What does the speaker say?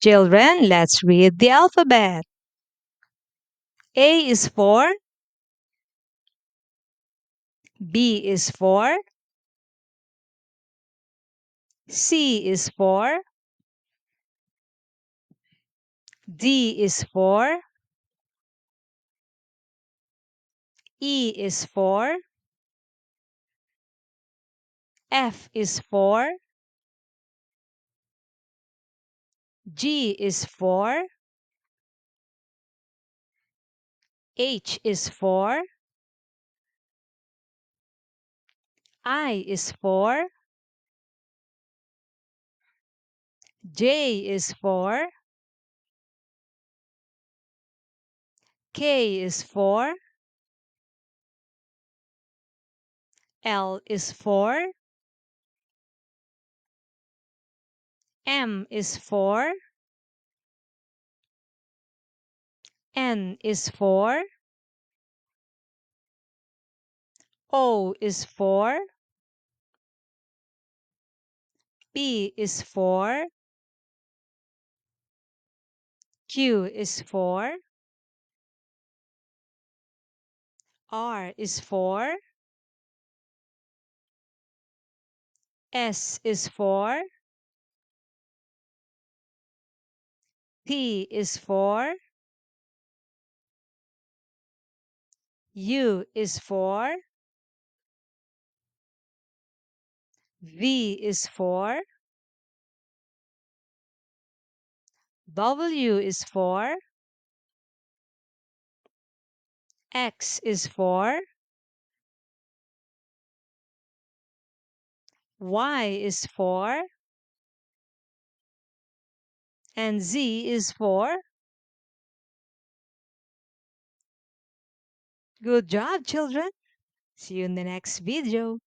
Children, let's read the alphabet. A is for, B is for, C is for, D is for, E is for, F is for, G is for, H is for, I is for, J is for, K is for, L is for, M is for, N is for, O is for, P is for, Q is for, R is for, S is for, T is for, U is for, V is for, W is for, X is for, Y is for, and Z is for. Good job, children. See you in the next video.